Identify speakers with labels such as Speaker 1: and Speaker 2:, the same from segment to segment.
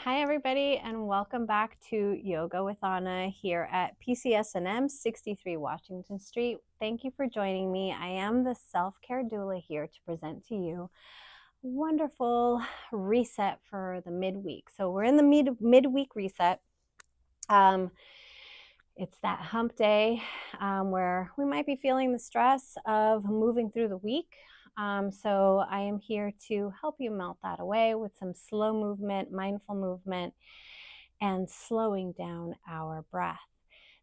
Speaker 1: Hi, everybody, and welcome back to Yoga with Anna here at PCS&M 63 Washington Street. Thank you for joining me. I am the Self Care Doula here to present to you a wonderful reset for the midweek. So we're in the midweek reset. It's that hump day where we might be feeling the stress of moving through the week. So I am here to help you melt that away with some slow movement, mindful movement, and slowing down our breath.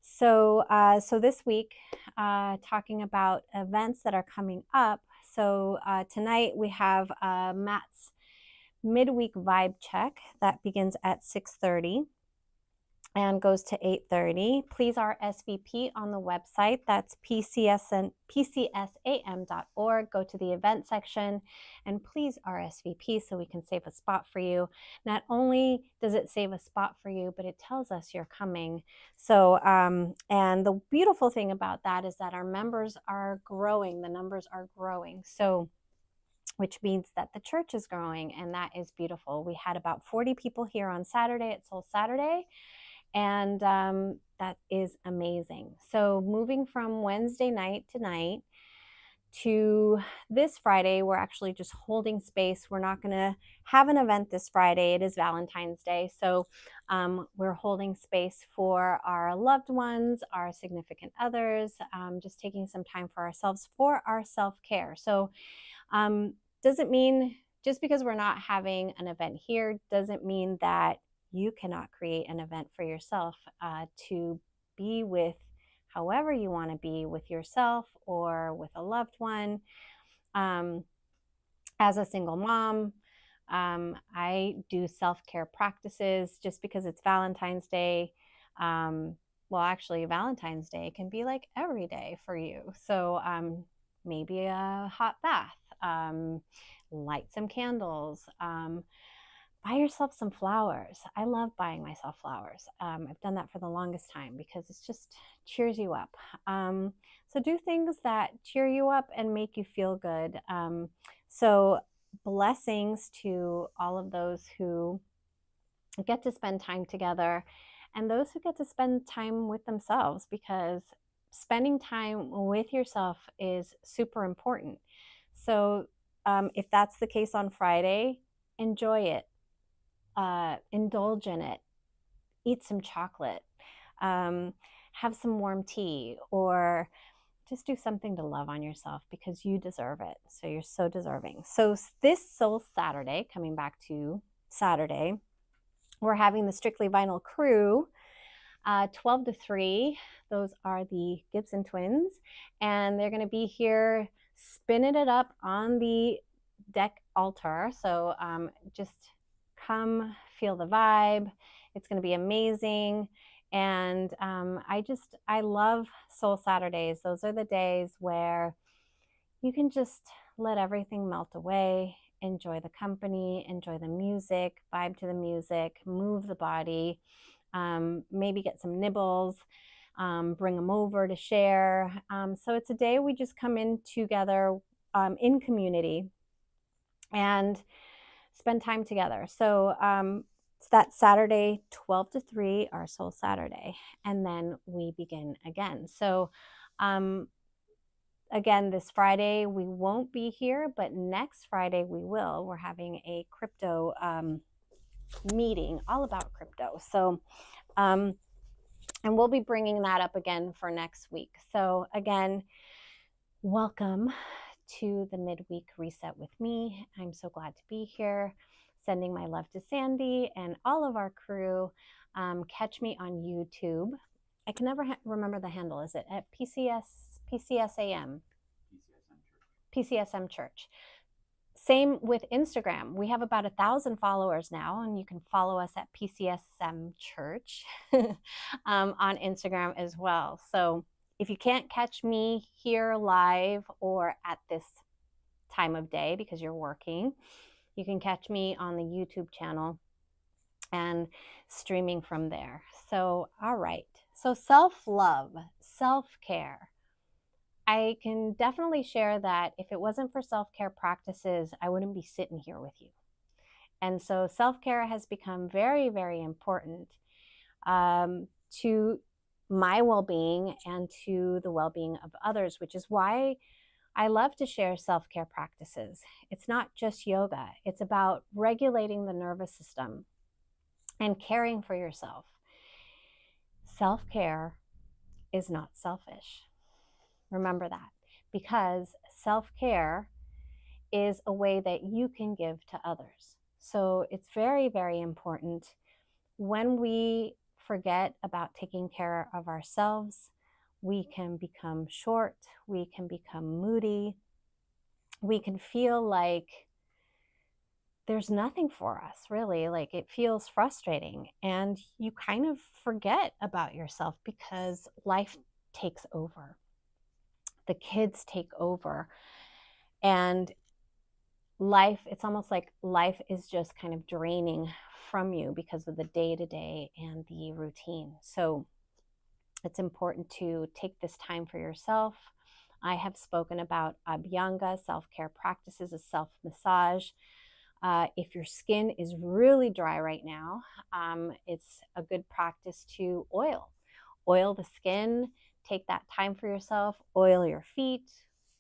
Speaker 1: So this week, talking about events that are coming up. So tonight we have Matt's midweek vibe check that begins at 6:30 and goes to 8:30. Please RSVP on the website. That's pcsam.org. Go to the event section and please RSVP so we can save a spot for you. Not only does it save a spot for you, but it tells us you're coming. So, and the beautiful thing about that is that our members are growing. The numbers are growing. So, which means that the church is growing, and that is beautiful. We had about 40 people here on Saturday at Soul Saturday. And that is amazing. So moving from Wednesday night tonight to this Friday, we're actually just holding space. We're not going to have an event this Friday. It is Valentine's Day. So we're holding space for our loved ones, our significant others, just taking some time for ourselves, for our self-care. So doesn't mean just because we're not having an event here, doesn't mean that you cannot create an event for yourself to be with however you want to be with yourself or with a loved one. As a single mom, I do self-care practices just because it's Valentine's Day. Well, actually, Valentine's Day can be like every day for you. So maybe a hot bath, light some candles, buy yourself some flowers. I love buying myself flowers. I've done that for the longest time because it's just cheers you up. So do things that cheer you up and make you feel good. So blessings to all of those who get to spend time together and those who get to spend time with themselves, because spending time with yourself is super important. So if that's the case on Friday, enjoy it. Indulge in it, eat some chocolate, have some warm tea, or just do something to love on yourself because you deserve it. So you're so deserving. So this Soul Saturday, coming back to Saturday, we're having the Strictly Vinyl crew, 12 to 3. Those are the Gibson twins, and they're going to be here spinning it up on the deck altar. So just come feel the vibe. It's going to be amazing. And I love Soul Saturdays. Those are the days where you can just let everything melt away, enjoy the company, enjoy the music, vibe to the music, move the body, maybe get some nibbles, bring them over to share. So it's a day we just come in together in community and spend time together. So it's that Saturday, 12 to 3, our Soul Saturday, and then we begin again. So again, this Friday we won't be here, but next Friday we will. We're having a crypto meeting all about crypto. So and we'll be bringing that up again for next week. So again, welcome to the midweek reset with me. I'm so glad to be here. Sending my love to Sandy and all of our crew. Catch me on YouTube. I can never remember the handle. Is it at PCSAM? PCSM Church. Same with Instagram. We have about 1,000 followers now, and you can follow us at PCSM Church on Instagram as well. So if you can't catch me here live or at this time of day because you're working, you can catch me on the YouTube channel and streaming from there. So, all right. So self-love, self-care. I can definitely share that if it wasn't for self-care practices, I wouldn't be sitting here with you. And so self-care has become very, very important to my well-being and to the well-being of others, which is why I love to share self-care practices. It's not just yoga. It's about regulating the nervous system and caring for yourself. Self-care is not selfish. Remember that, because self-care is a way that you can give to others. So it's very, very important when we forget about taking care of ourselves, we can become short, we can become moody, we can feel like there's nothing for us, really. Like it feels frustrating, and you kind of forget about yourself because life takes over. The kids take over, and it's almost like life is just kind of draining from you because of the day to day and the routine. So it's important to take this time for yourself. I have spoken about Abhyanga, self-care practices, a self-massage. If your skin is really dry right now, it's a good practice to oil the skin. Take that time for yourself. Oil your feet,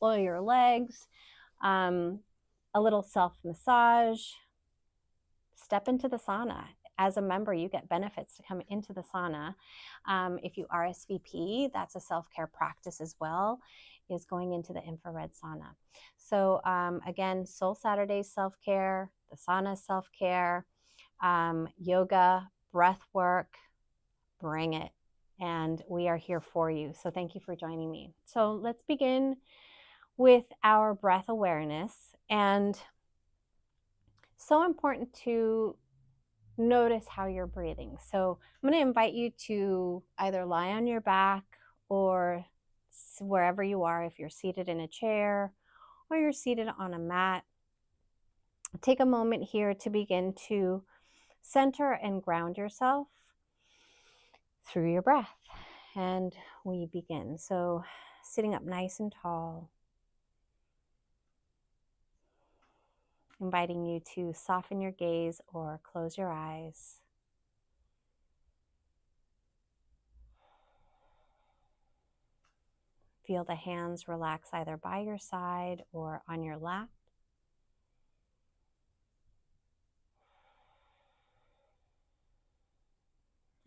Speaker 1: oil your legs, a little self-massage. Step into the sauna. As a member, you get benefits to come into the sauna. If you RSVP, that's a self-care practice as well, is going into the infrared sauna. So again, Soul Saturday self-care, the sauna self-care, yoga, breath work, bring it. And we are here for you. So thank you for joining me. So let's begin with our breath awareness. And so important to notice how you're breathing. So I'm going to invite you to either lie on your back or wherever you are, if you're seated in a chair or you're seated on a mat. Take a moment here to begin to center and ground yourself through your breath. And we begin. So sitting up nice and tall, inviting you to soften your gaze or close your eyes. Feel the hands relax either by your side or on your lap.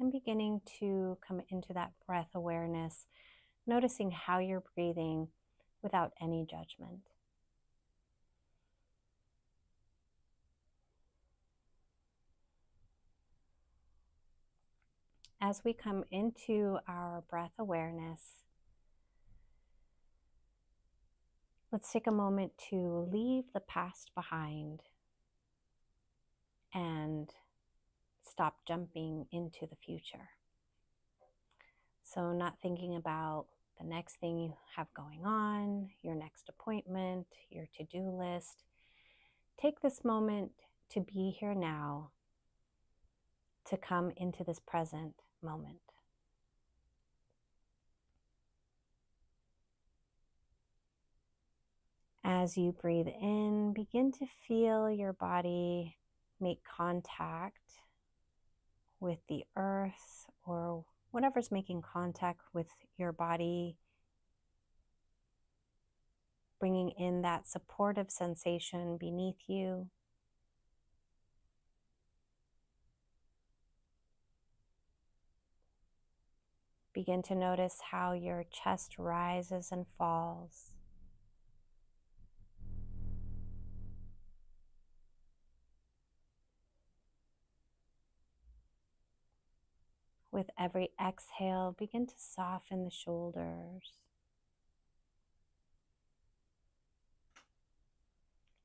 Speaker 1: And beginning to come into that breath awareness, noticing how you're breathing without any judgment. As we come into our breath awareness, let's take a moment to leave the past behind and stop jumping into the future. So not thinking about the next thing you have going on, your next appointment, your to-do list. Take this moment to be here now, to come into this present moment. As you breathe in, begin to feel your body make contact with the earth or whatever's making contact with your body, bringing in that supportive sensation beneath you. Begin to notice how your chest rises and falls. With every exhale, begin to soften the shoulders.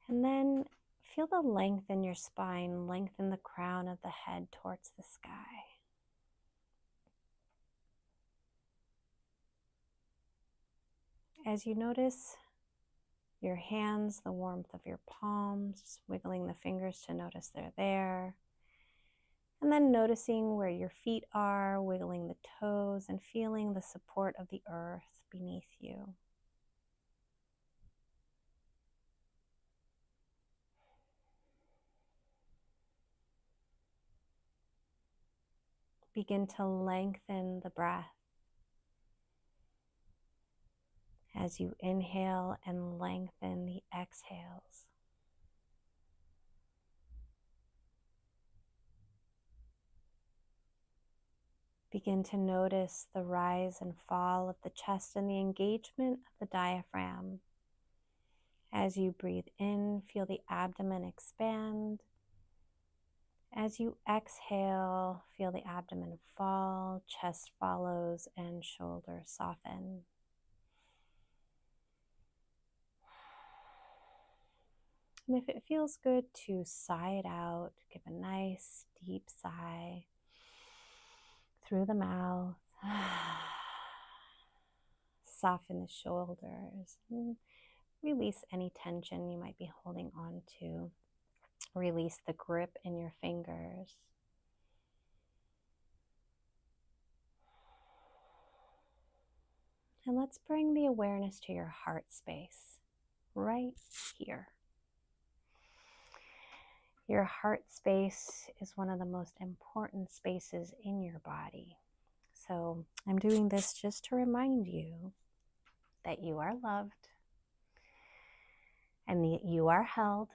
Speaker 1: And then feel the length in your spine, lengthen the crown of the head towards the sky. As you notice your hands, the warmth of your palms, wiggling the fingers to notice they're there. And then noticing where your feet are, wiggling the toes and feeling the support of the earth beneath you. Begin to lengthen the breath as you inhale and lengthen the exhales. Begin to notice the rise and fall of the chest and the engagement of the diaphragm. As you breathe in, feel the abdomen expand. As you exhale, feel the abdomen fall, chest follows, and shoulders soften. And if it feels good to sigh it out, give a nice deep sigh through the mouth. Soften the shoulders. Release any tension you might be holding on to. Release the grip in your fingers. And let's bring the awareness to your heart space, right here. Your heart space is one of the most important spaces in your body. So I'm doing this just to remind you that you are loved and that you are held,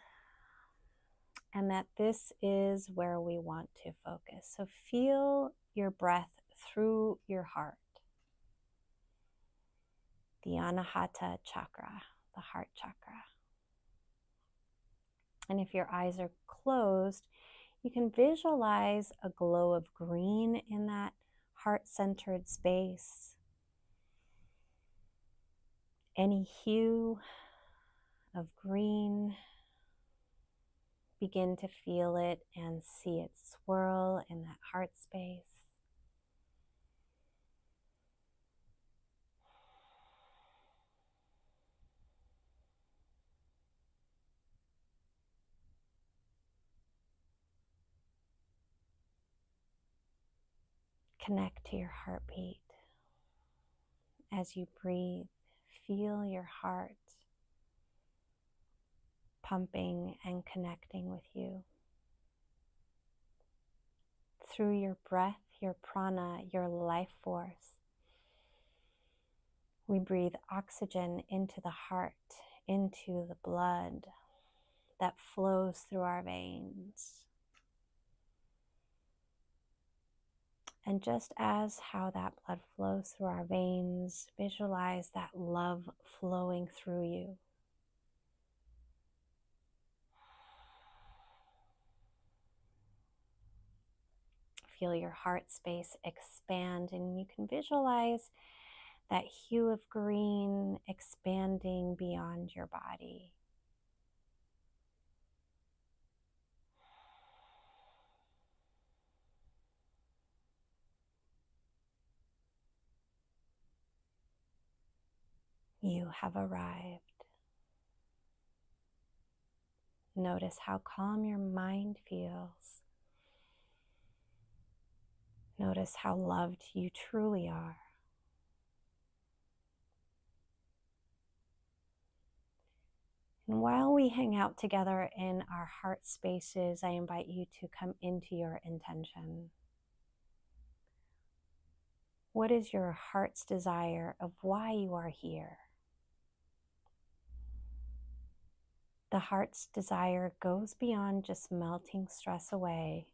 Speaker 1: and that this is where we want to focus. So feel your breath through your heart. The Anahata chakra, the heart chakra. And if your eyes are closed, you can visualize a glow of green in that heart-centered space. Any hue of green, begin to feel it and see it swirl in that heart space. Connect to your heartbeat. As you breathe, feel your heart pumping and connecting with you. Through your breath, your prana, your life force, we breathe oxygen into the heart, into the blood that flows through our veins. And just as how that blood flows through our veins, visualize that love flowing through you. Feel your heart space expand, and you can visualize that hue of green expanding beyond your body. You have arrived. Notice how calm your mind feels. Notice how loved you truly are. And while we hang out together in our heart spaces, I invite you to come into your intention. What is your heart's desire of why you are here? The heart's desire goes beyond just melting stress away.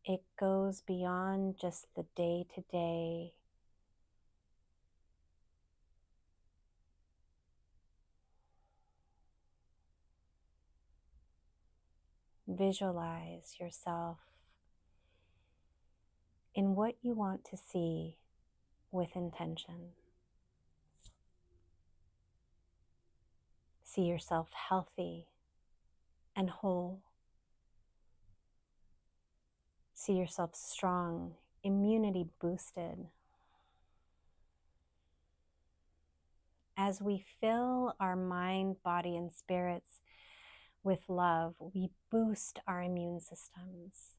Speaker 1: It goes beyond just the day-to-day. Visualize yourself in what you want to see with intention. See yourself healthy and whole. See yourself strong, immunity boosted. As we fill our mind, body, and spirits with love, we boost our immune systems.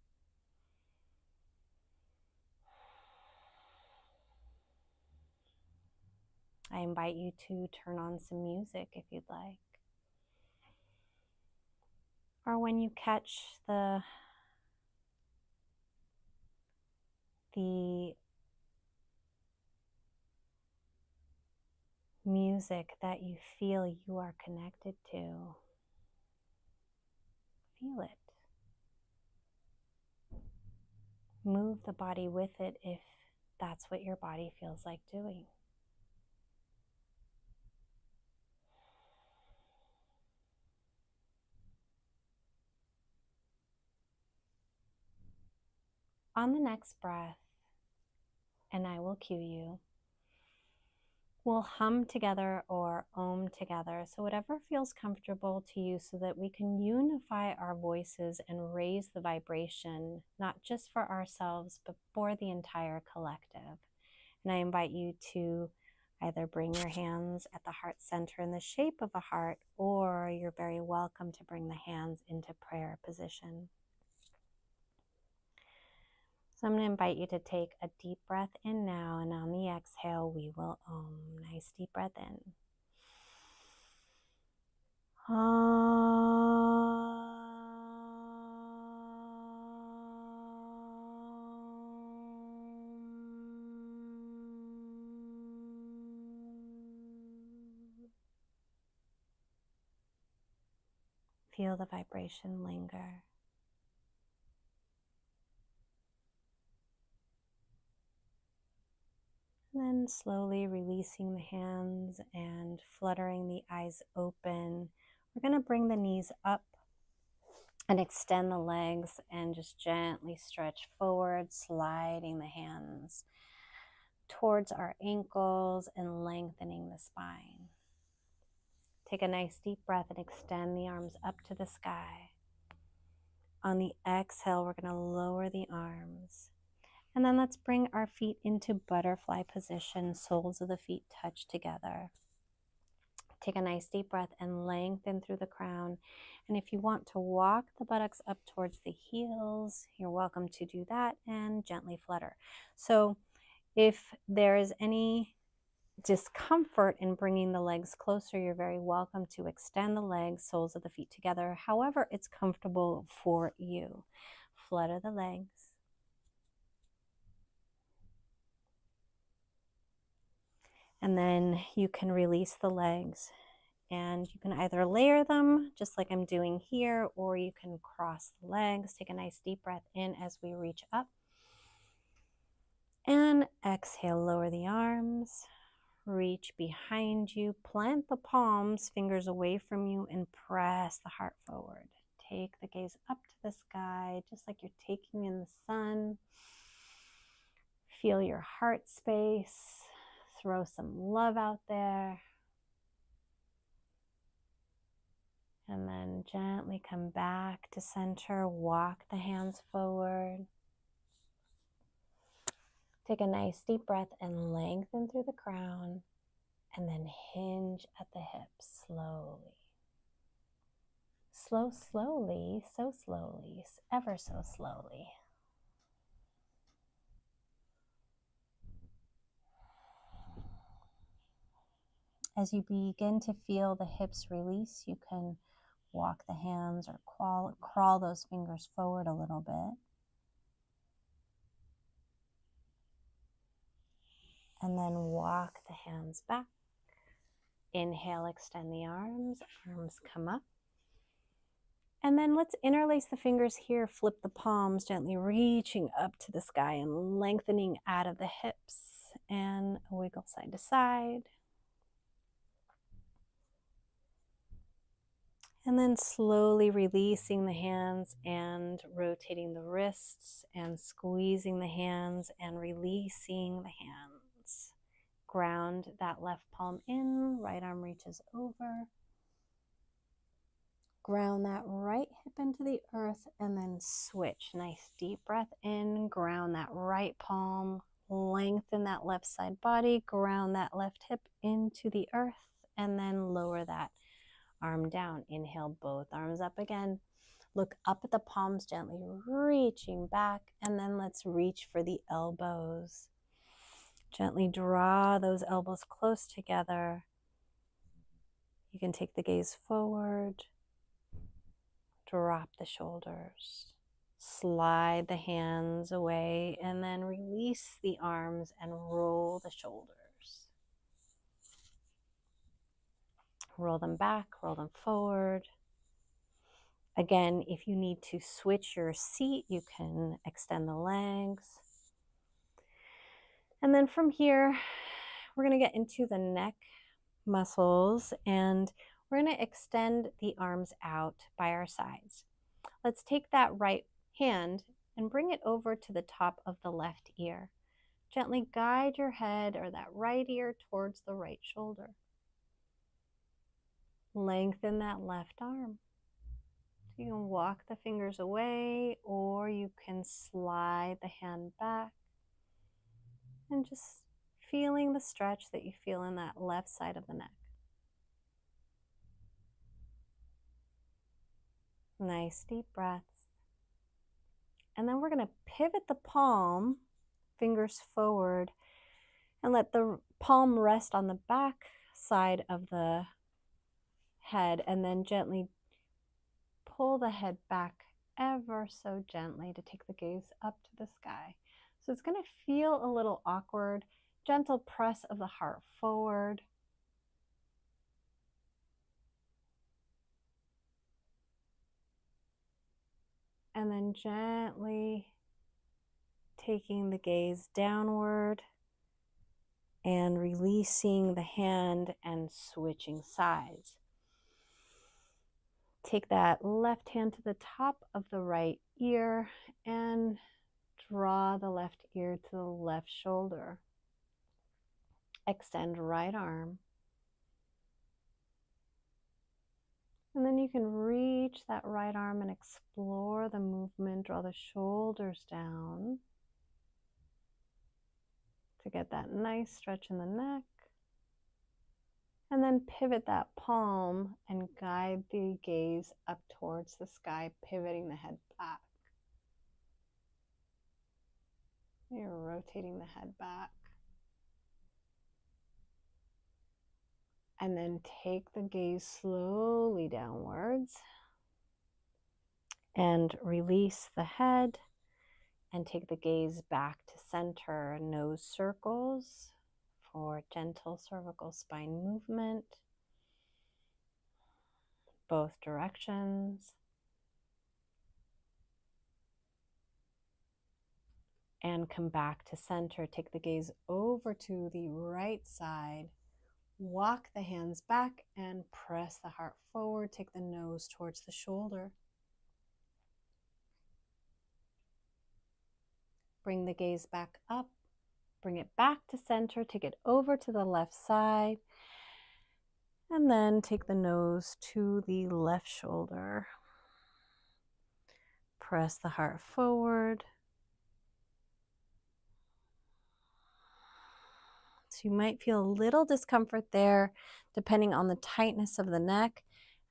Speaker 1: I invite you to turn on some music if you'd like. or when you catch the music that you feel you are connected to. Feel it. Move the body with it if that's what your body feels like doing. On the next breath, and I will cue you, we'll hum together or om together. So whatever feels comfortable to you, so that we can unify our voices and raise the vibration, not just for ourselves, but for the entire collective. And I invite you to either bring your hands at the heart center in the shape of a heart, or you're very welcome to bring the hands into prayer position. So I'm going to invite you to take a deep breath in now, and on the exhale, we will om. Nice deep breath in. Feel the vibration linger. And then slowly releasing the hands and fluttering the eyes open. We're going to bring the knees up and extend the legs and just gently stretch forward, sliding the hands towards our ankles and lengthening the spine. Take a nice deep breath and extend the arms up to the sky. On the exhale, we're going to lower the arms. And then let's bring our feet into butterfly position. Soles of the feet touch together. Take a nice deep breath and lengthen through the crown. And if you want to walk the buttocks up towards the heels, you're welcome to do that, and gently flutter. So if there is any discomfort in bringing the legs closer, you're very welcome to extend the legs, soles of the feet together, however it's comfortable for you. Flutter the legs. And then you can release the legs, and you can either layer them just like I'm doing here, or you can cross the legs. Take a nice deep breath in as we reach up, and exhale, lower the arms, reach behind you, plant the palms, fingers away from you, and press the heart forward. Take the gaze up to the sky, just like you're taking in the sun. Feel your heart space. Throw some love out there. And then gently come back to center. Walk the hands forward. Take a nice deep breath and lengthen through the crown. And then hinge at the hips slowly. Slowly, so slowly, ever so slowly. As you begin to feel the hips release, you can walk the hands or crawl those fingers forward a little bit. And then walk the hands back. Inhale, extend the arms come up. And then let's interlace the fingers here, flip the palms, gently reaching up to the sky and lengthening out of the hips, and a wiggle side to side. And then slowly releasing the hands and rotating the wrists and squeezing the hands and releasing the hands. Ground that left palm in, right arm reaches over. Ground that right hip into the earth and then switch. Nice deep breath in, ground that right palm, lengthen that left side body, ground that left hip into the earth, and then lower that arm down. Inhale, both arms up again. Look up at the palms, gently reaching back, and then let's reach for the elbows. Gently draw those elbows close together. You can take the gaze forward. Drop the shoulders. Slide the hands away and then release the arms and roll the shoulders. Roll them back, roll them forward. Again, if you need to switch your seat, you can extend the legs. And then from here, we're going to get into the neck muscles and we're going to extend the arms out by our sides. Let's take that right hand and bring it over to the top of the left ear. Gently guide your head or that right ear towards the right shoulder. Lengthen that left arm. You can walk the fingers away or you can slide the hand back and just feeling the stretch that you feel in that left side of the neck. Nice deep breaths. And then we're going to pivot the palm, fingers forward, and let the palm rest on the back side of the head and then gently pull the head back ever so gently to take the gaze up to the sky. So it's going to feel a little awkward. Gentle press of the heart forward. And then gently taking the gaze downward and releasing the hand and switching sides. Take that left hand to the top of the right ear and draw the left ear to the left shoulder. Extend right arm. And then you can reach that right arm and explore the movement. Draw the shoulders down to get that nice stretch in the neck. And then pivot that palm and guide the gaze up towards the sky, pivoting the head back. You're rotating the head back. And then take the gaze slowly downwards and release the head and take the gaze back to center. Nose circles for gentle cervical spine movement, both directions. And come back to center. Take the gaze over to the right side. Walk the hands back and press the heart forward. Take the nose towards the shoulder. Bring the gaze back up. Bring it back to center. Take it over to the left side. And then take the nose to the left shoulder. Press the heart forward. So you might feel a little discomfort there depending on the tightness of the neck,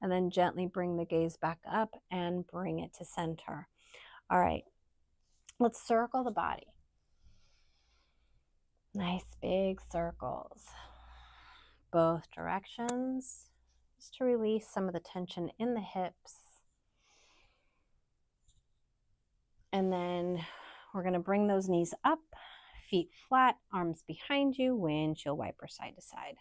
Speaker 1: and then gently bring the gaze back up and bring it to center. All right, let's circle the body. Nice big circles, both directions, just to release some of the tension in the hips. And then we're going to bring those knees up. Feet flat, arms behind you, windshield wiper side to side.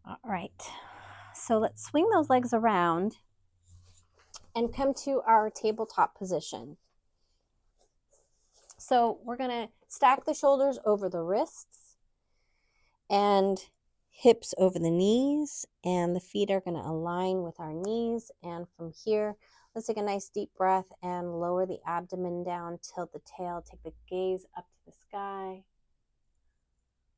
Speaker 1: All right, so let's swing those legs around and come to our tabletop position. So we're gonna stack the shoulders over the wrists and hips over the knees, and the feet are going to align with our knees. And from here, let's take a nice deep breath and lower the abdomen down, tilt the tail, take the gaze up to the sky.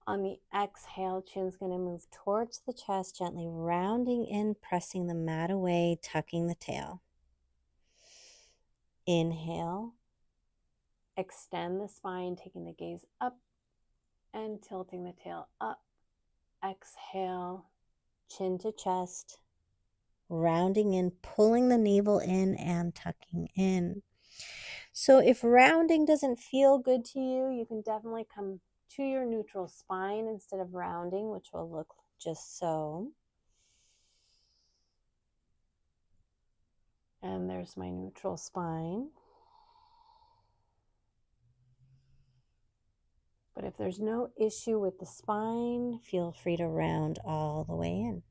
Speaker 1: On the exhale, chin's going to move towards the chest, gently rounding in, pressing the mat away, tucking the tail. Inhale, extend the spine, taking the gaze up and tilting the tail up. Exhale, chin to chest, rounding in, pulling the navel in and tucking in. So if rounding doesn't feel good to you, you can definitely come to your neutral spine instead of rounding, which will look just so. And there's my neutral spine. But if there's no issue with the spine, feel free to round all the way in.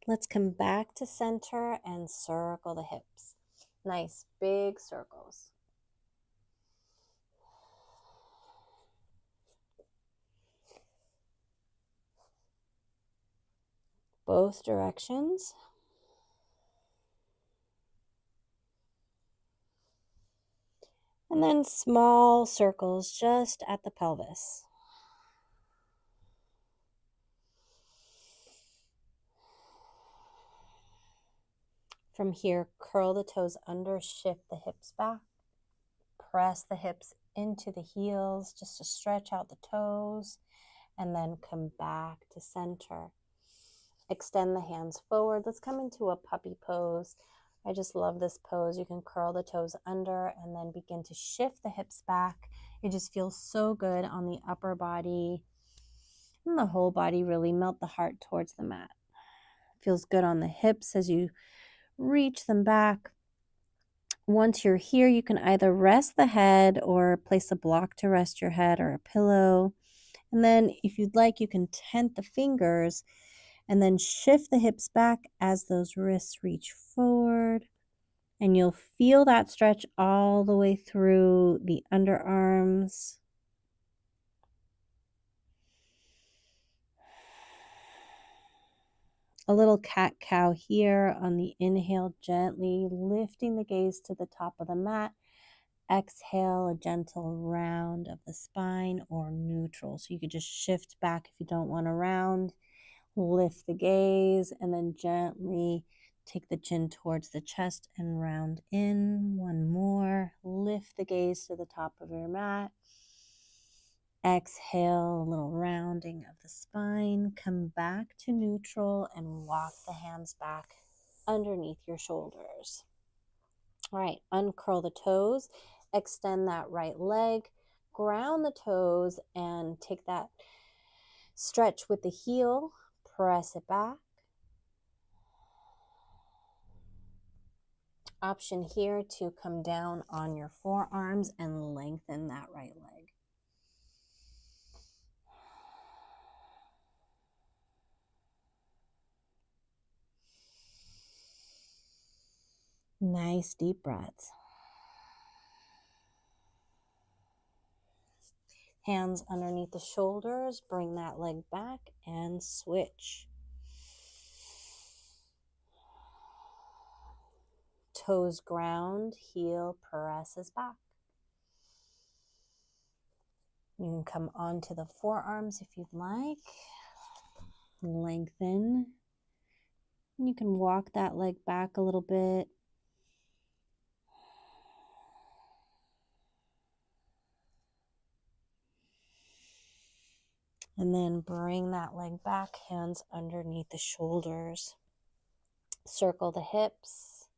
Speaker 1: Let's come back to center and circle the hips. Nice big circles. Both directions. And then small circles just at the pelvis. From here, curl the toes under, shift the hips back. Press the hips into the heels just to stretch out the toes, and then come back to center. Extend the hands forward. Let's come into a puppy pose. I just love this pose. You can curl the toes under and then begin to shift the hips back. It just feels so good on the upper body and the whole body. Really melt the heart towards the mat. Feels good on the hips as you reach them back. Once you're here, you can either rest the head or place a block to rest your head or a pillow. And then if you'd like, you can tent the fingers and then shift the hips back as those wrists reach forward. And you'll feel that stretch all the way through the underarms. A little cat-cow here on the inhale, gently lifting the gaze to the top of the mat. Exhale, a gentle round of the spine or neutral. So you could just shift back if you don't want to round. Lift the gaze and then gently take the chin towards the chest and round in. One more. Lift the gaze to the top of your mat. Exhale, a little rounding of the spine. Come back to neutral and walk the hands back underneath your shoulders. All right, uncurl the toes. Extend that right leg. Ground the toes and take that stretch with the heel. Press it back. Option here to come down on your forearms and lengthen that right leg. Nice deep breaths. Hands underneath the shoulders, bring that leg back and switch. Toes ground, heel presses back. You can come onto the forearms if you'd like. Lengthen. You can walk that leg back a little bit. And then bring that leg back, hands underneath the shoulders. Circle the hips.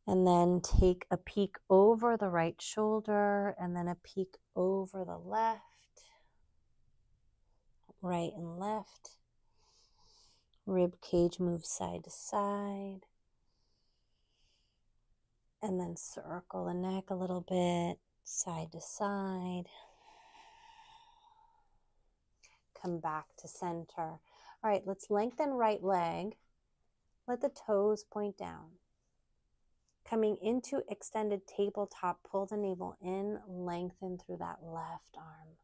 Speaker 1: And then take a peek over the right shoulder and then a peek over the left. Right and left. Rib cage moves side to side. And then circle the neck a little bit, side to side. Come back to center. All right, let's lengthen right leg. Let the toes point down. Coming into extended tabletop, pull the navel in, lengthen through that left arm.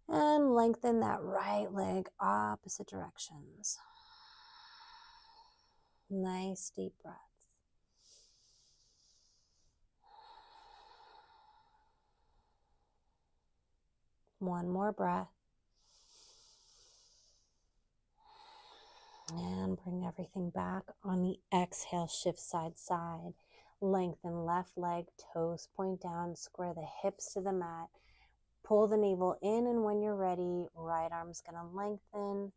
Speaker 1: And lengthen that right leg, opposite directions. Nice deep breaths. One more breath. And bring everything back. On the exhale, shift side side. Lengthen left leg, toes point down, square the hips to the mat. Pull the navel in, and when you're ready, right arm's gonna lengthen.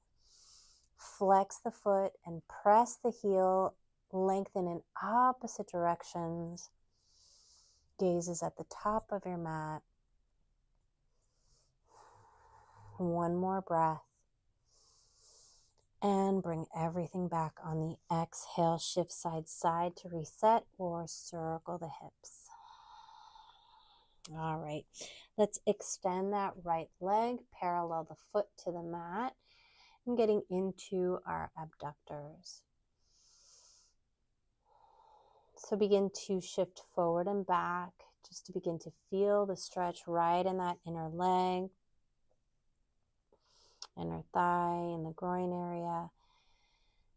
Speaker 1: Flex the foot and press the heel, lengthen in opposite directions. Gaze is at the top of your mat. One more breath. And bring everything back on the exhale. Shift side to side to reset or circle the hips. All right, let's extend that right leg, parallel the foot to the mat, and getting into our abductors. So begin to shift forward and back, just to begin to feel the stretch right in that inner leg, inner thigh, and the groin area.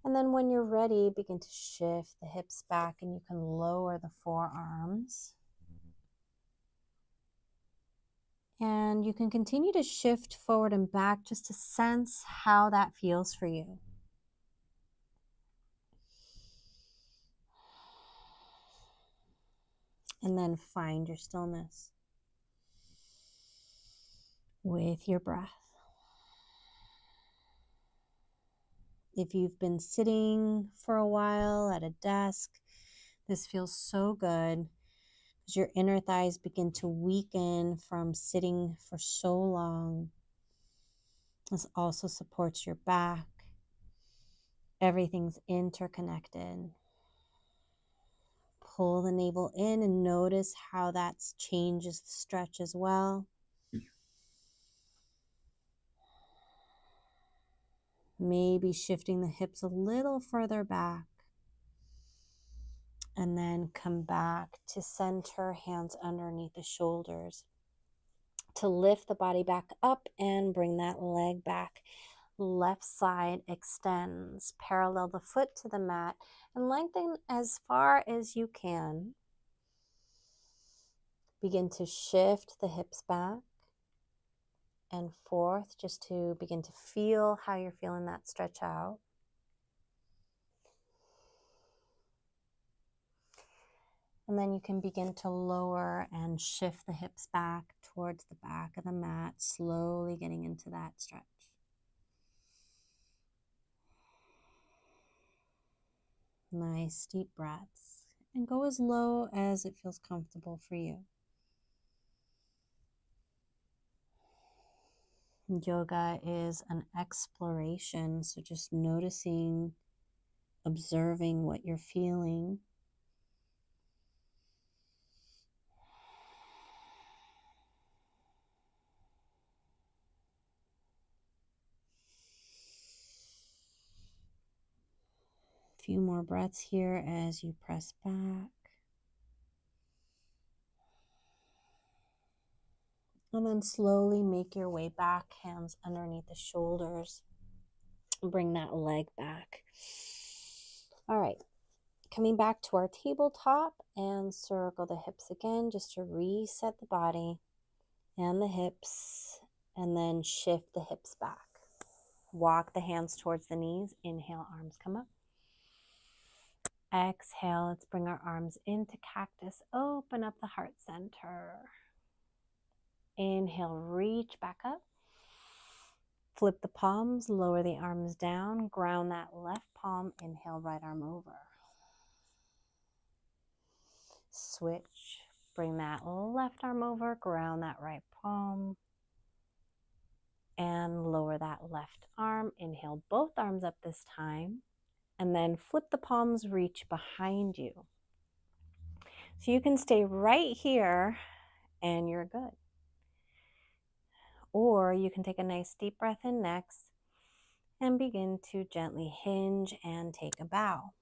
Speaker 1: And then when you're ready, begin to shift the hips back, and you can lower the forearms. And you can continue to shift forward and back just to sense how that feels for you. And then find your stillness with your breath. If you've been sitting for a while at a desk, this feels so good because your inner thighs begin to weaken from sitting for so long. This also supports your back. Everything's interconnected. Pull the navel in and notice how that changes the stretch as well. Maybe shifting the hips a little further back. And then come back to center, hands underneath the shoulders. To lift the body back up and bring that leg back. Left side extends. Parallel the foot to the mat and lengthen as far as you can. Begin to shift the hips back and forth just to begin to feel how you're feeling that stretch out. And then you can begin to lower and shift the hips back towards the back of the mat, slowly getting into that stretch. Nice deep breaths, and go as low as it feels comfortable for you. Yoga is an exploration, so just noticing, observing what you're feeling. A few more breaths here as you press back. And then slowly make your way back, hands underneath the shoulders. Bring that leg back. All right, coming back to our tabletop and circle the hips again just to reset the body and the hips, and then shift the hips back. Walk the hands towards the knees. Inhale, arms come up. Exhale, let's bring our arms into cactus. Open up the heart center. Inhale, reach back up. Flip the palms, lower the arms down, ground that left palm, inhale, right arm over. Switch, bring that left arm over, ground that right palm, and lower that left arm. Inhale, both arms up this time, and then flip the palms, reach behind you. So you can stay right here and you're good. Or you can take a nice deep breath in next and begin to gently hinge and take a bow.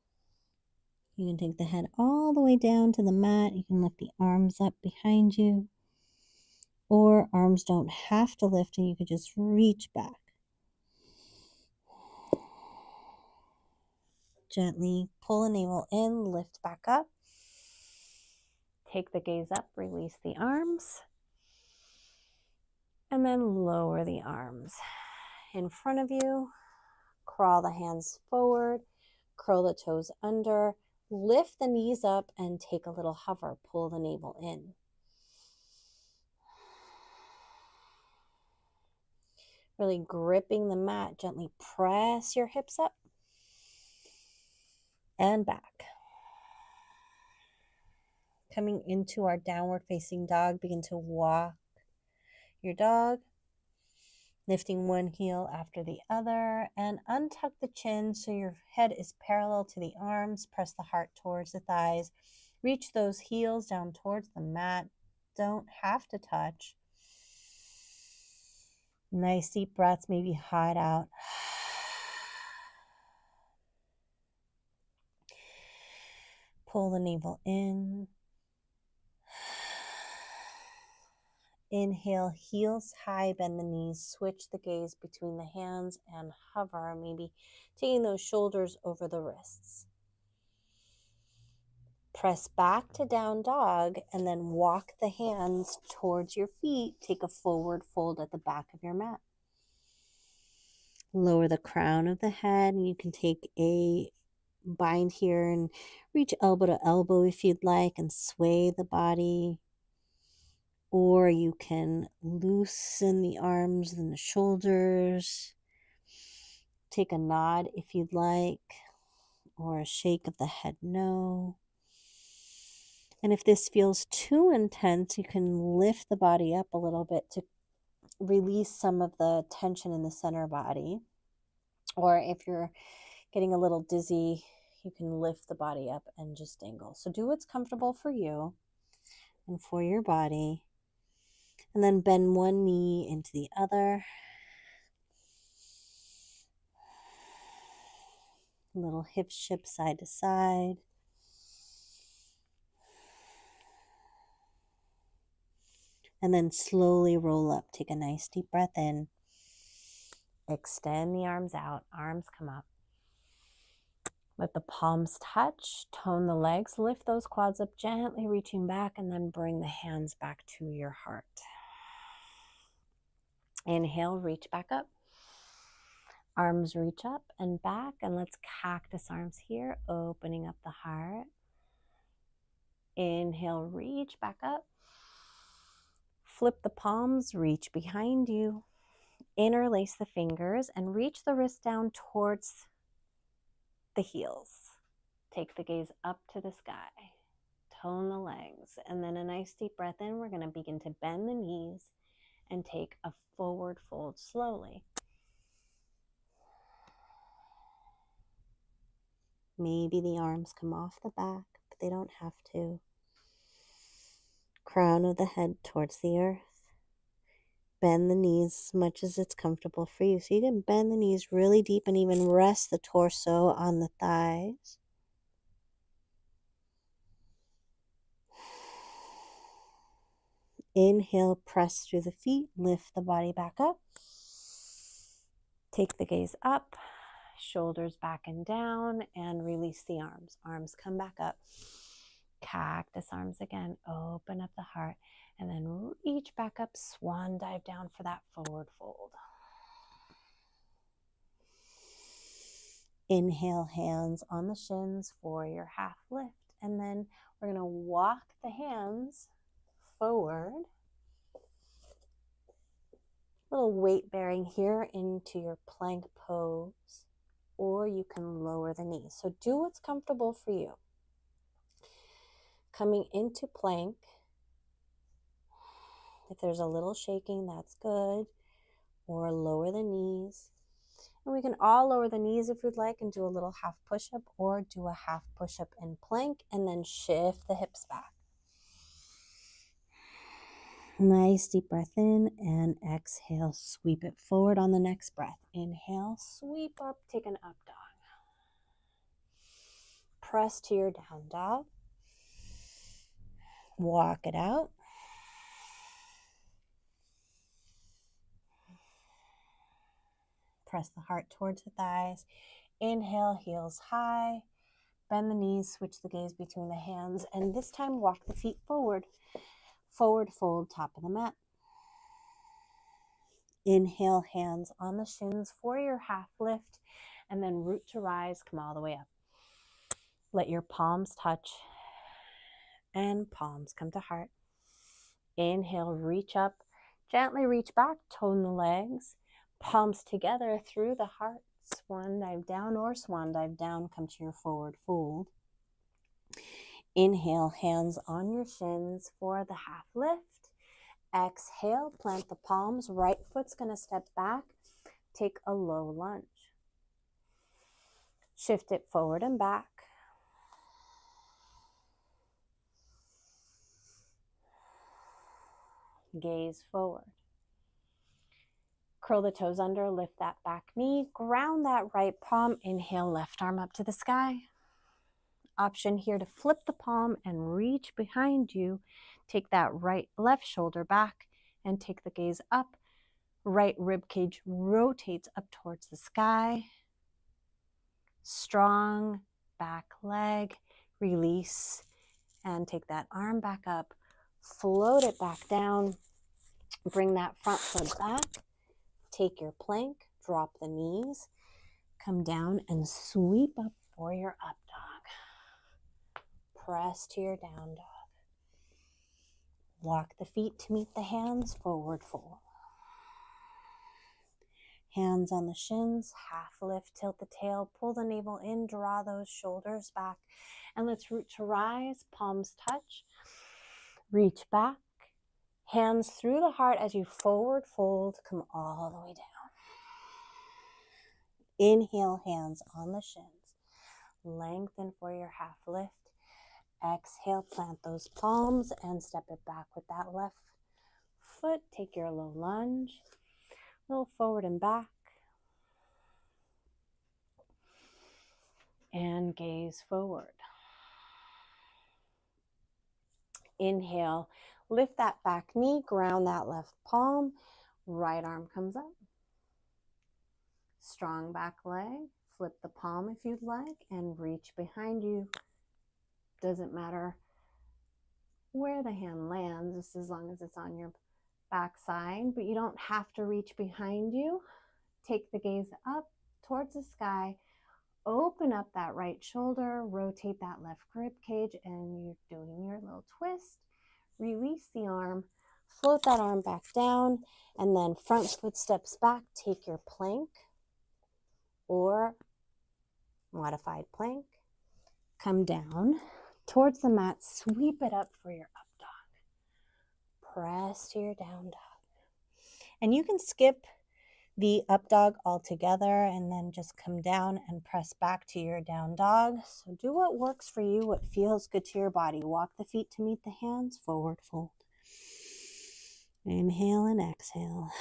Speaker 1: You can take the head all the way down to the mat. You can lift the arms up behind you. Or arms don't have to lift and you could just reach back. Gently pull the navel in, lift back up. Take the gaze up, release the arms. And then lower the arms in front of you. Crawl the hands forward. Curl the toes under. Lift the knees up and take a little hover. Pull the navel in. Really gripping the mat, gently press your hips up and back. Coming into our downward facing dog, begin to walk your dog, lifting one heel after the other, and untuck the chin so your head is parallel to the arms. Press the heart towards the thighs. Reach those heels down towards the mat. Don't have to touch. Nice deep breaths, maybe hide out. Pull the navel in. Inhale, heels high, bend the knees, switch the gaze between the hands and hover, maybe taking those shoulders over the wrists. Press back to down dog and then walk the hands towards your feet. Take a forward fold at the back of your mat. Lower the crown of the head, and you can take a bind here and reach elbow to elbow if you'd like and sway the body. Or you can loosen the arms and the shoulders. Take a nod if you'd like, or a shake of the head no. And if this feels too intense, you can lift the body up a little bit to release some of the tension in the center body. Or if you're getting a little dizzy, you can lift the body up and just dangle. So do what's comfortable for you and for your body. And then bend one knee into the other. Little hip shift side to side. And then slowly roll up. Take a nice deep breath in. Extend the arms out. Arms come up. Let the palms touch. Tone the legs. Lift those quads up, gently reaching back, and then bring the hands back to your heart. Inhale, reach back up. Arms reach up and back, and let's cactus arms here, opening up the heart. Inhale, reach back up. Flip the palms, reach behind you. Interlace the fingers and reach the wrist down towards the heels. Take the gaze up to the sky. Tone the legs, and then a nice deep breath in. We're going to begin to bend the knees and take a forward fold slowly. Maybe the arms come off the back, but they don't have to. Crown of the head towards the earth. Bend the knees as much as it's comfortable for you. So you can bend the knees really deep and even rest the torso on the thighs. Inhale, press through the feet, lift the body back up. Take the gaze up, shoulders back and down, and release the arms. Arms come back up. Cactus arms again, open up the heart, and then reach back up, swan dive down for that forward fold. Inhale, hands on the shins for your half lift, and then we're going to walk the hands forward. Little weight bearing here into your plank pose, or you can lower the knees. So do what's comfortable for you. Coming into plank, if there's a little shaking, that's good, or lower the knees. And we can all lower the knees if you'd like and do a little half push-up, or do a half push-up in plank and then shift the hips back. Nice deep breath in and exhale, sweep it forward on the next breath. Inhale, sweep up, take an up dog. Press to your down dog. Walk it out. Press the heart towards the thighs. Inhale, heels high. Bend the knees, switch the gaze between the hands, and this time walk the feet forward. Forward fold, top of the mat. Inhale, hands on the shins for your half lift, and then root to rise, come all the way up. Let your palms touch and palms come to heart. Inhale, reach up, gently reach back, tone the legs. Palms together through the heart. Swan dive down or swan dive down. Come to your forward fold. Inhale, hands on your shins for the half lift. Exhale, plant the palms. Right foot's going to step back. Take a low lunge. Shift it forward and back. Gaze forward. Curl the toes under, lift that back knee, ground that right palm. Inhale, left arm up to the sky. Option here to flip the palm and reach behind you. Take that left shoulder back and take the gaze up. Right rib cage rotates up towards the sky. Strong back leg, release, and take that arm back up. Float it back down. Bring that front foot back. Take your plank, drop the knees, come down and sweep up for your up dog. Press to your down dog. Walk the feet to meet the hands, forward fold. Hands on the shins, half lift, tilt the tail, pull the navel in, draw those shoulders back. And let's root to rise, palms touch. Reach back, hands through the heart as you forward fold, come all the way down. Inhale, hands on the shins. Lengthen for your half lift. Exhale, plant those palms and step it back with that left foot. Take your low lunge. A little forward and back. And gaze forward. Inhale, lift that back knee, ground that left palm. Right arm comes up. Strong back leg. Flip the palm if you'd like and reach behind you. Doesn't matter where the hand lands, just as long as it's on your back side, but you don't have to reach behind you. Take the gaze up towards the sky. Open up that right shoulder, rotate that left rib cage, and you're doing your little twist. Release the arm, float that arm back down, and then front foot steps back. Take your plank or modified plank. Come down towards the mat, sweep it up for your up dog. Press to your down dog. And you can skip the up dog altogether and then just come down and press back to your down dog. So do what works for you, what feels good to your body. Walk the feet to meet the hands, forward fold. Inhale and exhale.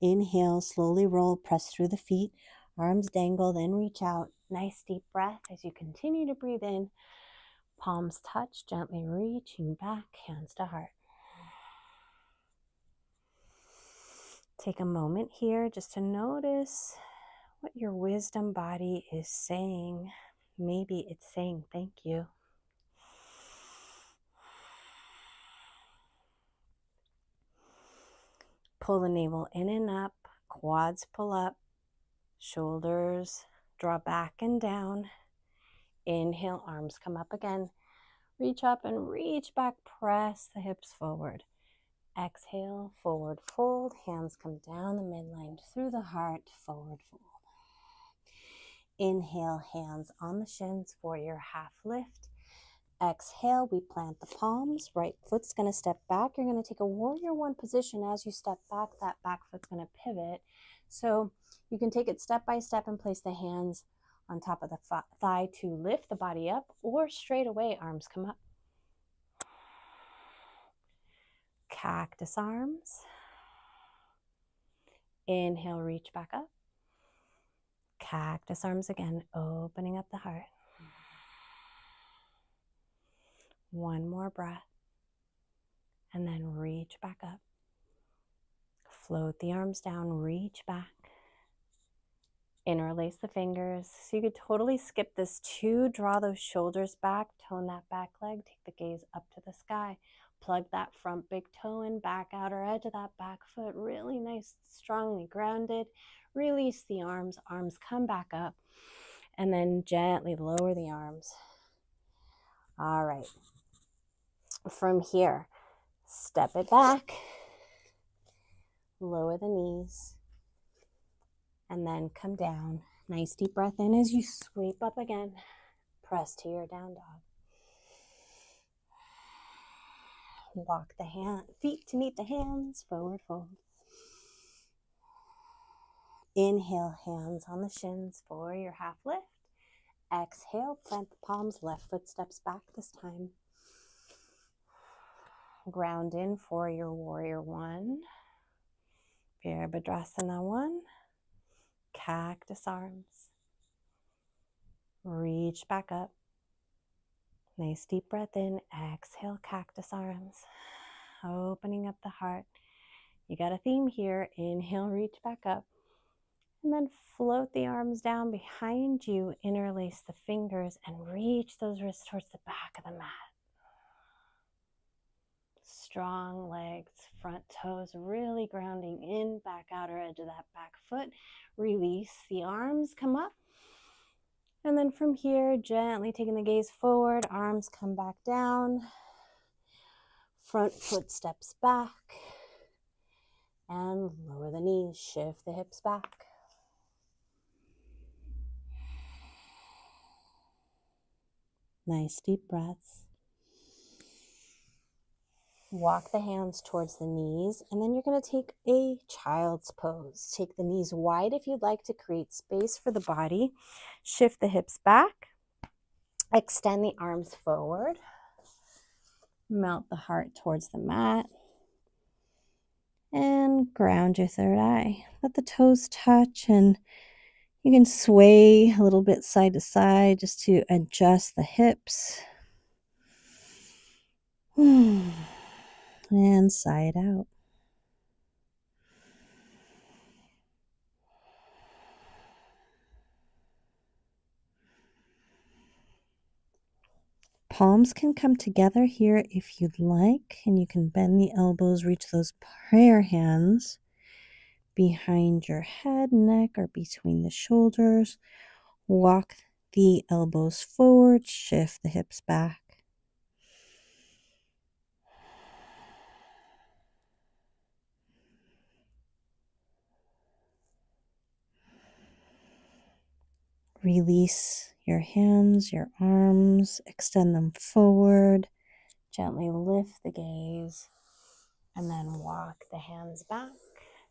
Speaker 1: Inhale, slowly roll, press through the feet, arms dangle, then reach out. Nice deep breath as you continue to breathe in. Palms touch, gently reaching back, hands to heart. Take a moment here just to notice what your wisdom body is saying. Maybe it's saying thank you. Pull the navel in and up, quads pull up, shoulders draw back and down. Inhale, arms come up again. Reach up and reach back, press the hips forward. Exhale, forward fold, hands come down the midline through the heart, forward fold. Inhale, hands on the shins for your half lift. Exhale, we plant the palms. Right foot's going to step back. You're going to take a warrior one position. As you step back, that back foot's going to pivot. So you can take it step by step and place the hands on top of the thigh to lift the body up, or straight away, arms come up. Cactus arms. Inhale, reach back up. Cactus arms again, opening up the heart. One more breath. And then reach back up. Float the arms down, reach back. Interlace the fingers. So you could totally skip this too. Draw those shoulders back, tone that back leg, take the gaze up to the sky. Plug that front big toe in, back outer edge of that back foot, really nice, strongly grounded. Release the arms, arms come back up, and then gently lower the arms. All right. From here, step it back, Lower the knees. And then come down. Nice deep breath in as you sweep up again. Press to your down dog. Walk the feet to meet the hands. Forward fold. Inhale, hands on the shins for your half lift. Exhale, plant the palms, left foot steps back this time. Ground in for your warrior one. Virabhadrasana one. Cactus arms. Reach back up. Nice deep breath in. Exhale, cactus arms. Opening up the heart. You got a theme here. Inhale, reach back up. And then float the arms down behind you. Interlace the fingers and reach those wrists towards the back of the mat. Strong legs, front toes really grounding in. Back outer edge of that back foot. Release the arms, come up. And then from here, gently taking the gaze forward. Arms come back down. Front foot steps back. And lower the knees, shift the hips back. Nice deep breaths. Walk the hands towards the knees, and then you're going to take a child's pose. Take the knees wide if you'd like to create space for the body. Shift the hips back. Extend the arms forward. Melt the heart towards the mat. And ground your third eye. Let the toes touch, and you can sway a little bit side to side just to adjust the hips. And sigh it out. Palms can come together here if you'd like, and you can bend the elbows, reach those prayer hands behind your head, neck, or between the shoulders. Walk the elbows forward, shift the hips back. Release your hands, your arms, extend them forward. Gently lift the gaze, and then walk the hands back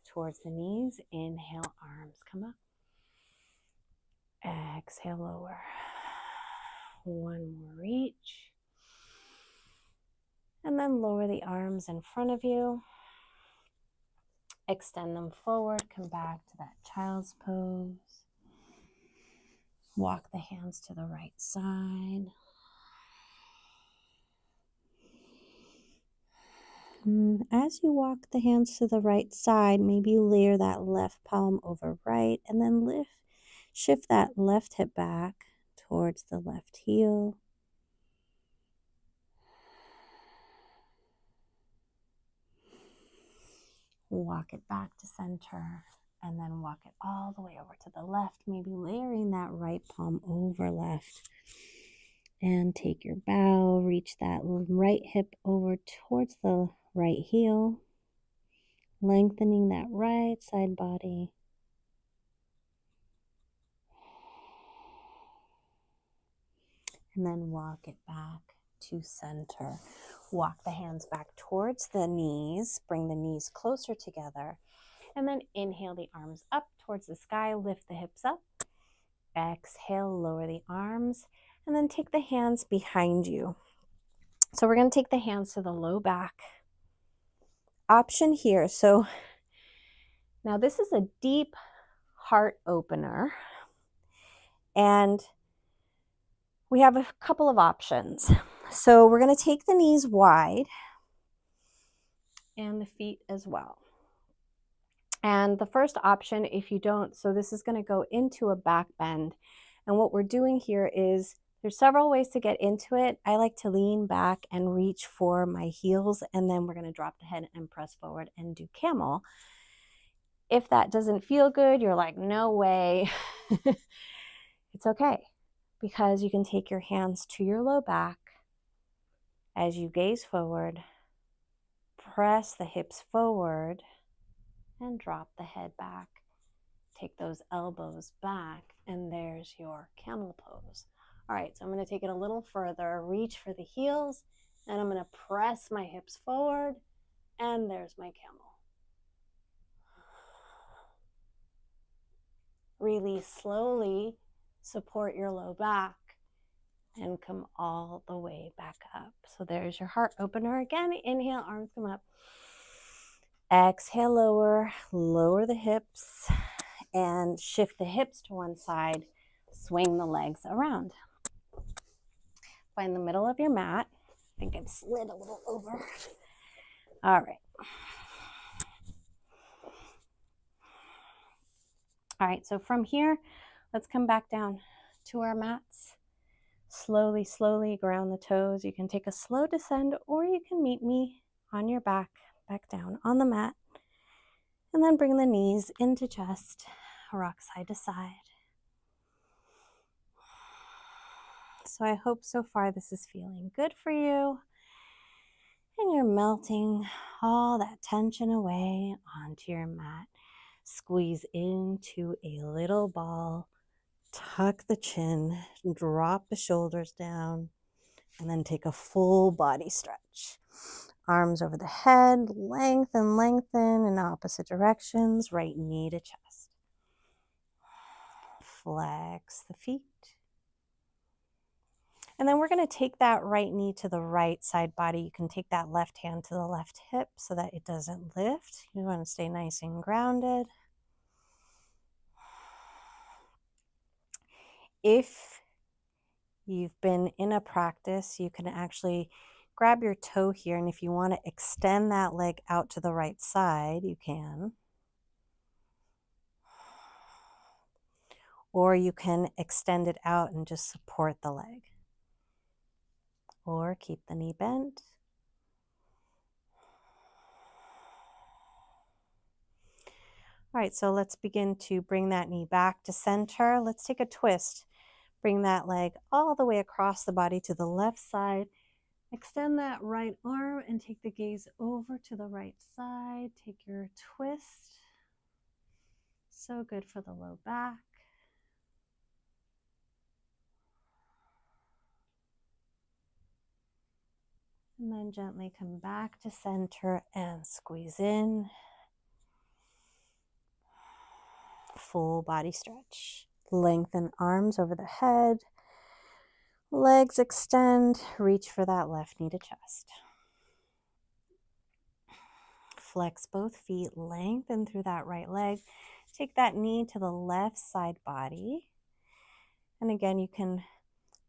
Speaker 1: towards the knees. Inhale, arms come up. Exhale, lower. One more reach. And then lower the arms in front of you. Extend them forward. Come back to that child's pose. Walk the hands to the right side. As you walk the hands to the right side, maybe layer that left palm over right, and then shift that left hip back towards the left heel. Walk it back to center, and then walk it all the way over to the left, maybe layering that right palm over left. And take your bow, reach that right hip over towards the right heel, lengthening that right side body. And then walk it back to center. Walk the hands back towards the knees, bring the knees closer together, and then inhale the arms up towards the sky, lift the hips up. Exhale, lower the arms, and then take the hands behind you. So we're going to take the hands to the low back. Option here. So now this is a deep heart opener, and we have a couple of options. So we're going to take the knees wide and the feet as well. And the first option, if you don't, so this is going to go into a back bend. And what we're doing here is there's several ways to get into it. I like to lean back and reach for my heels, and then we're going to drop the head and press forward and do camel. If that doesn't feel good, you're like, no way. It's okay, because you can take your hands to your low back as you gaze forward, press the hips forward, and drop the head back. Take those elbows back, and there's your camel pose. All right, so I'm going to take it a little further, reach for the heels, and I'm going to press my hips forward, and there's my camel. Release slowly, support your low back, and come all the way back up. So there's your heart opener again. Inhale, arms come up. Exhale, lower the hips, and shift the hips to one side. Swing the legs around. Find the middle of your mat. I think I've slid a little over. All right. All right, so from here, let's come back down to our mats. Slowly ground the toes. You can take a slow descend, or you can meet me on your back down on the mat. And then bring the knees into chest, rock side to side. So I hope so far this is feeling good for you. And you're melting all that tension away onto your mat. Squeeze into a little ball. Tuck the chin, drop the shoulders down, and then take a full body stretch. Arms over the head, lengthen in opposite directions, right knee to chest. Flex the feet. And then we're going to take that right knee to the right side body. You can take that left hand to the left hip so that it doesn't lift. You want to stay nice and grounded. If you've been in a practice, you can actually grab your toe here, and if you want to extend that leg out to the right side, you can. Or you can extend it out and just support the leg. Or keep the knee bent. All right, so let's begin to bring that knee back to center. Let's take a twist. Bring that leg all the way across the body to the left side. Extend that right arm and take the gaze over to the right side. Take your twist. So good for the low back. And then gently come back to center and squeeze in. Full body stretch. Lengthen arms over the head. Legs extend. Reach for that left knee to chest. Flex both feet. Lengthen through that right leg. Take that knee to the left side body. And again, you can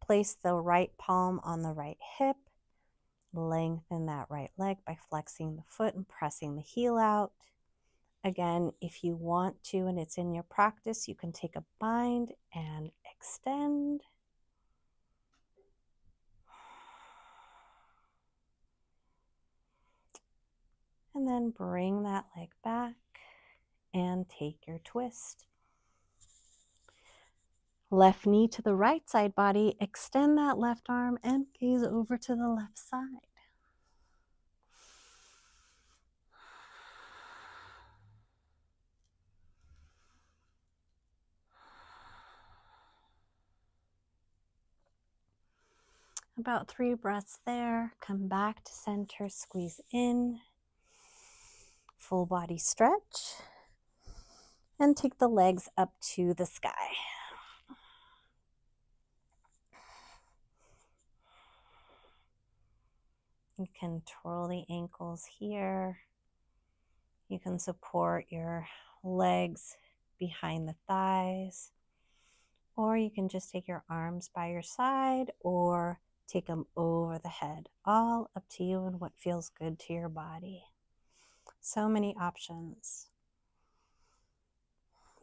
Speaker 1: place the right palm on the right hip. Lengthen that right leg by flexing the foot and pressing the heel out. Again, if you want to and it's in your practice, you can take a bind and extend. And then bring that leg back and take your twist. Left knee to the right side body, extend that left arm and gaze over to the left side. About 3 breaths there. Come back to center, squeeze in. Full body stretch. And take the legs up to the sky. You can twirl the ankles here. You can support your legs behind the thighs. Or you can just take your arms by your side or take them over the head. All up to you and what feels good to your body. So many options.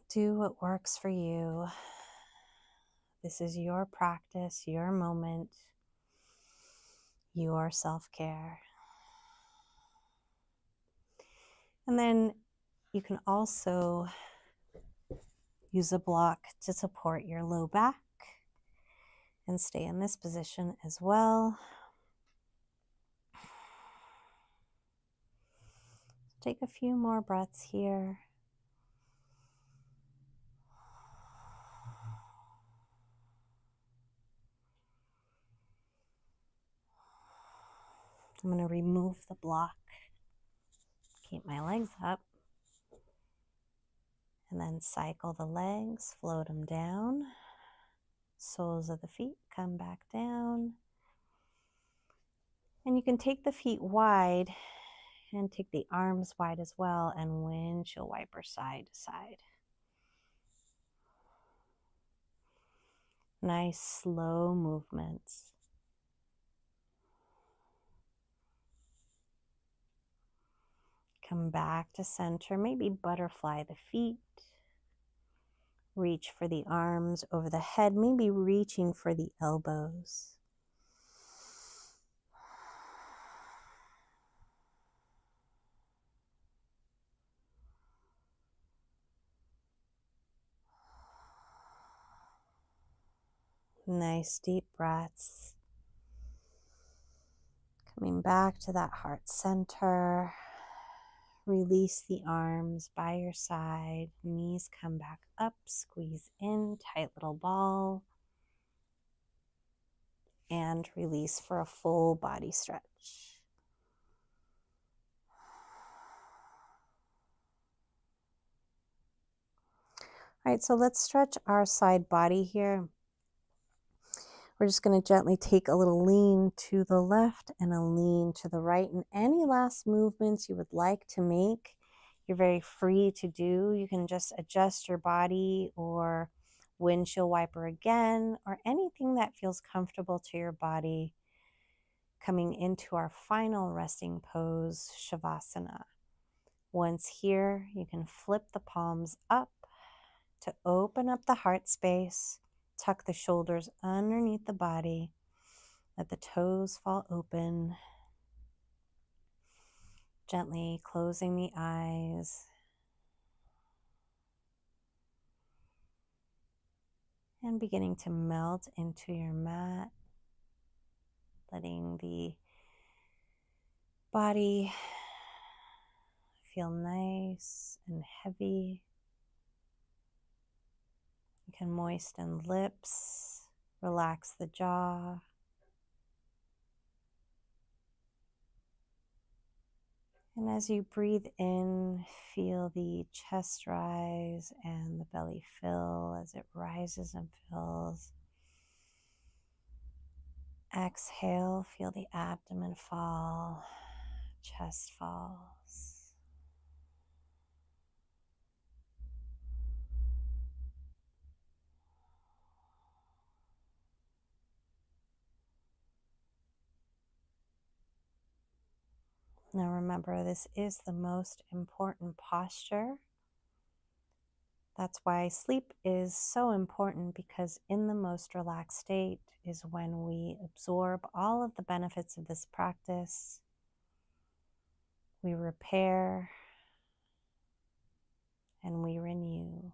Speaker 1: Do what works for you. This is your practice, your moment, your self-care. And then you can also use a block to support your low back and stay in this position as well. Take a few more breaths here. I'm going to remove the block, keep my legs up, and then cycle the legs, float them down. Soles of the feet come back down. And you can take the feet wide and take the arms wide as well, and windshield wiper side to side. Nice slow movements. Come back to center, maybe butterfly the feet. Reach for the arms over the head, maybe reaching for the elbows. Nice deep breaths. Coming back to that heart center. Release the arms by your side. Knees come back up. Squeeze in. Tight little ball. And release for a full body stretch. All right, so let's stretch our side body here. We're just going to gently take a little lean to the left and a lean to the right. And any last movements you would like to make, you're very free to do. You can just adjust your body or windshield wiper again, or anything that feels comfortable to your body. Coming into our final resting pose, Shavasana. Once here, you can flip the palms up to open up the heart space. Tuck the shoulders underneath the body. Let the toes fall open. Gently closing the eyes. And beginning to melt into your mat. Letting the body feel nice and heavy. You can moisten lips, relax the jaw. And as you breathe in, feel the chest rise and the belly fill as it rises and fills. Exhale, feel the abdomen fall, chest falls. Now remember, this is the most important posture. That's why sleep is so important, because in the most relaxed state is when we absorb all of the benefits of this practice. We repair and we renew.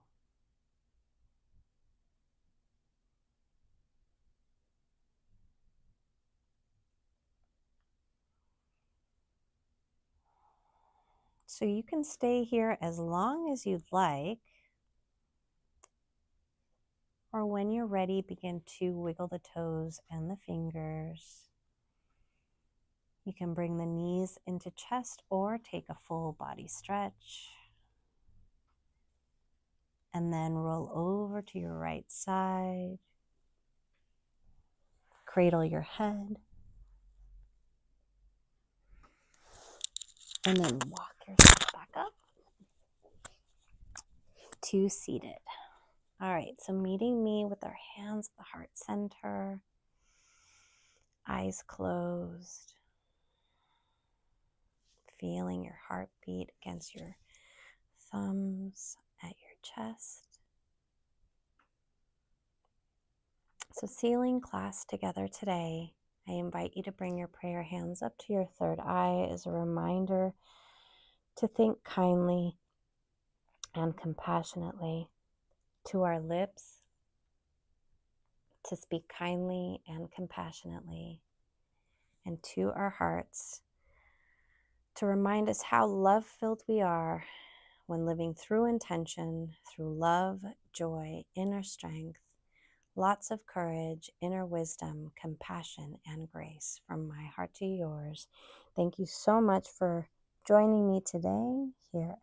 Speaker 1: So you can stay here as long as you'd like, or when you're ready, begin to wiggle the toes and the fingers. You can bring the knees into chest or take a full body stretch. And then roll over to your right side. Cradle your head. And then walk yourself back up to seated. All right, so meeting me with our hands at the heart center. Eyes closed. Feeling your heartbeat against your thumbs at your chest. So sealing class together today, I invite you to bring your prayer hands up to your third eye as a reminder to think kindly and compassionately to our lips, to speak kindly and compassionately, and to our hearts, to remind us how love-filled we are when living through intention, through love, joy, inner strength, lots of courage, inner wisdom, compassion, and grace. From my heart to yours. Thank you so much for joining me today here at